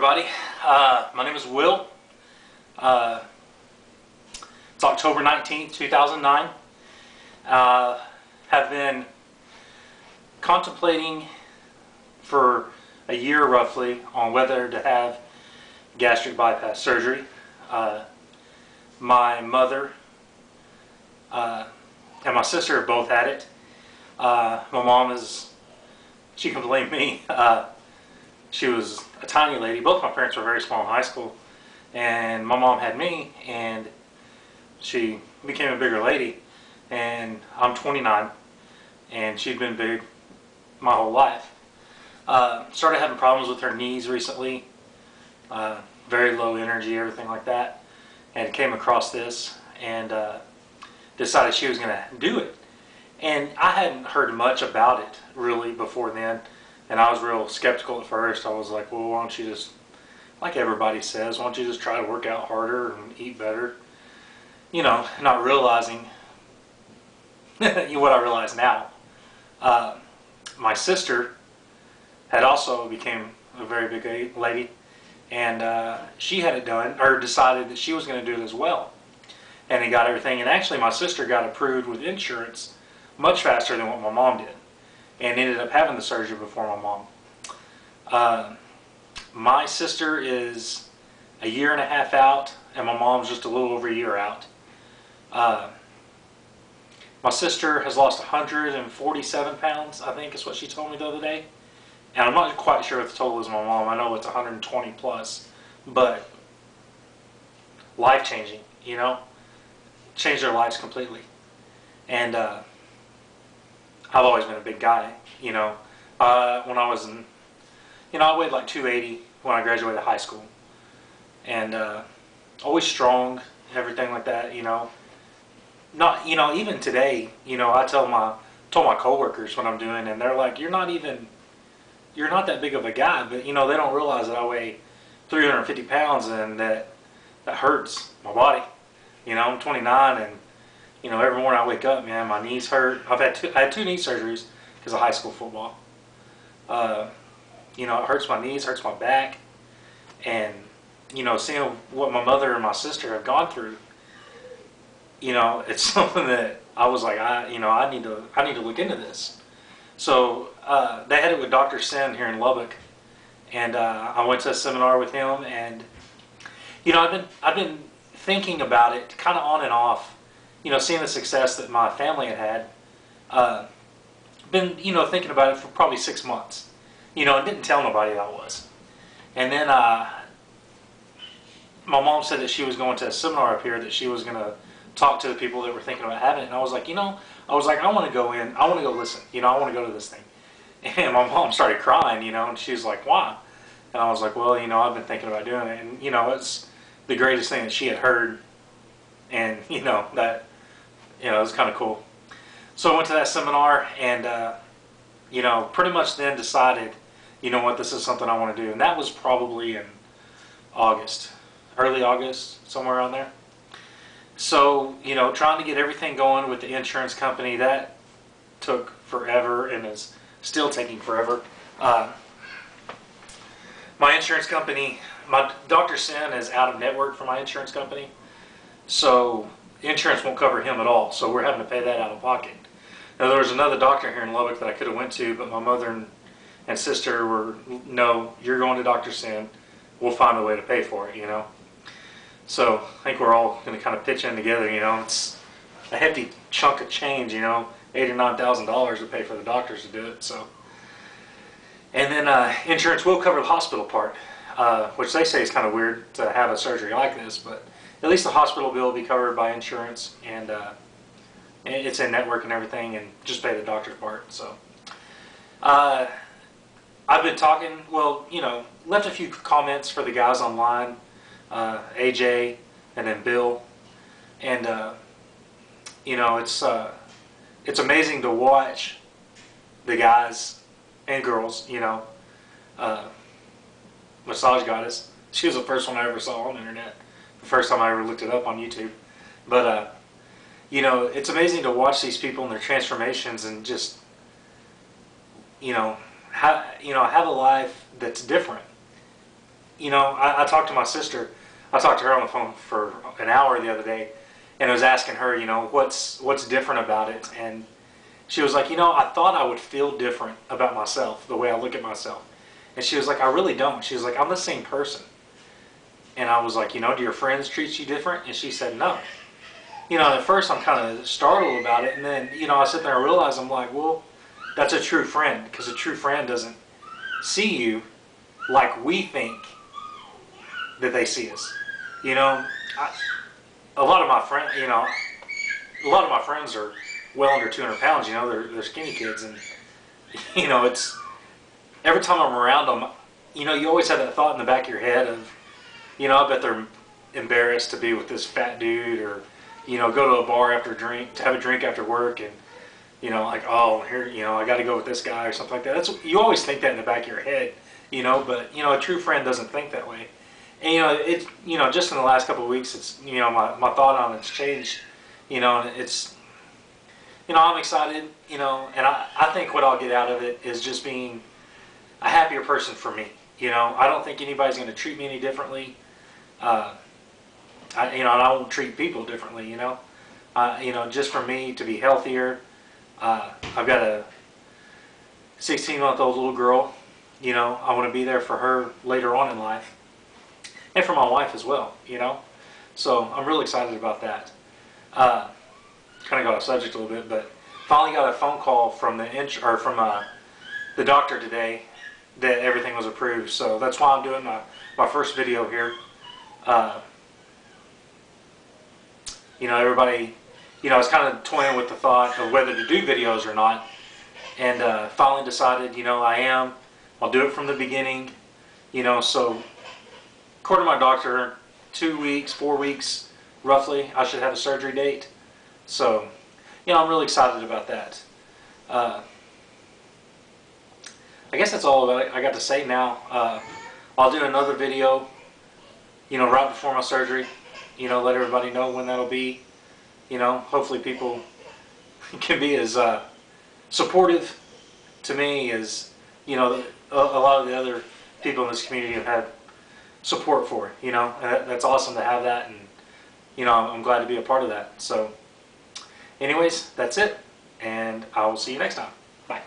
everybody. My name is Will. It's October 19th, 2009. Have been contemplating for a year roughly on whether to have gastric bypass surgery. My mother and my sister have both had it. My mom she can blame me. She was a tiny lady. Both my parents were very small in high school, and my mom had me, and she became a bigger lady, and I'm 29, and she'd been big my whole life. Started having problems with her knees recently, very low energy, everything like that, and came across this and decided she was going to do it. And I hadn't heard much about it really before then, and I was real skeptical at first. I was like, well, why don't you just, like everybody says, why don't you just try to work out harder and eat better? You know, not realizing what I realize now. My sister had also became a very big lady, and she had it done, or decided that she was going to do it as well. And he got everything, and actually my sister got approved with insurance much faster than what my mom did, and ended up having the surgery before my mom. My sister is a year and a half out, and my mom's just a little over a year out. My sister has lost 147 pounds, I think is what she told me the other day. And I'm not quite sure what the total is my mom. I know it's 120 plus, but life-changing, you know? Changed their lives completely. And I've always been a big guy, you know. When I was in, you know, I weighed like 280 when I graduated high school. And always strong, everything like that, you know. Not, you know, even today, you know, I told my coworkers what I'm doing, and they're like, you're not that big of a guy, but, you know, they don't realize that I weigh 350 pounds, and that hurts my body. You know, I'm 29, and, you know, every morning I wake up, man, my knees hurt. I had two knee surgeries because of high school football. You know, it hurts my knees, hurts my back, and, you know, seeing what my mother and my sister have gone through, you know, it's something that I was like, I need to look into this. So they had it with Dr. Sin here in Lubbock, and I went to a seminar with him, and, you know, I've been thinking about it kind of on and off, you know, seeing the success that my family had been, you know, thinking about it for probably 6 months, you know, and didn't tell nobody that I was. And then my mom said that she was going to a seminar up here, that she was going to talk to the people that were thinking about having it. And I was like, you know, I want to go in, I want to go listen, you know, I want to go to this thing. And my mom started crying, you know, and she's like, why? And I was like, well, you know, I've been thinking about doing it. And, you know, it's the greatest thing that she had heard. And, you know, that, you know, it was kind of cool. So I went to that seminar, and, you know, pretty much then decided, you know what, this is something I want to do. And that was probably in August, early August, somewhere around there. So, you know, trying to get everything going with the insurance company, that took forever and is still taking forever. My insurance company, my Dr. Sin is out of network for my insurance company, so insurance won't cover him at all, so we're having to pay that out of pocket. Now, there was another doctor here in Lubbock that I could have went to, but my mother and sister were, no, you're going to Dr. Sin, we'll find a way to pay for it, you know. So I think we're all going to kind of pitch in together, you know. It's a hefty chunk of change, you know, $8,000 or $9,000 to pay for the doctors to do it. So, and then insurance will cover the hospital part, which they say is kind of weird to have a surgery like this, but at least the hospital bill will be covered by insurance, and it's in network and everything, and just pay the doctor's part. So I've been talking, well, you know, left a few comments for the guys online. AJ and then Bill, and you know, it's amazing to watch the guys and girls, you know. Massage Goddess, she was the first one I ever saw on the internet, the first time I ever looked it up on YouTube. But you know, it's amazing to watch these people and their transformations, and just, you know, have a life that's different. I talked to my sister. I talked to her on the phone for an hour the other day, and I was asking her, what's different about it, and she was like, I thought I would feel different about myself, the way I look at myself, and she was like, I really don't. She was like, I'm the same person, and I was like, do your friends treat you different? And she said, no. And at first I'm kind of startled about it, and then, I sit there and realize, I'm like, well, that's a true friend, because a true friend doesn't see you like we think that they see us. A lot of my friends are well under 200 pounds. They're skinny kids, and it's every time I'm around them, you always have that thought in the back of your head of, I bet they're embarrassed to be with this fat dude, or go to a bar after to have a drink after work, and like, oh, here, I got to go with this guy or something like that. You always think that in the back of your head, but a true friend doesn't think that way. And it's just in the last couple of weeks, it's my thought on it's changed, and it's I'm excited, and I think what I'll get out of it is just being a happier person for me. I don't think anybody's going to treat me any differently. I won't treat people differently. Just for me to be healthier. I've got a 16-month-old little girl. I want to be there for her later on in life, and for my wife as well. So I'm really excited about that. Kind of got off subject a little bit, but finally got a phone call from the doctor today that everything was approved. So that's why I'm doing my first video here. Everybody, I was kind of toying with the thought of whether to do videos or not, and finally decided, I'll do it from the beginning, so according to my doctor, 2 weeks, 4 weeks, roughly, I should have a surgery date. So, I'm really excited about that. I guess that's all I got to say now. I'll do another video, right before my surgery, let everybody know when that'll be. Hopefully people can be as supportive to me as, a lot of the other people in this community have had support for. And that's awesome to have that, and, I'm glad to be a part of that. So, anyways, that's it, and I will see you next time. Bye.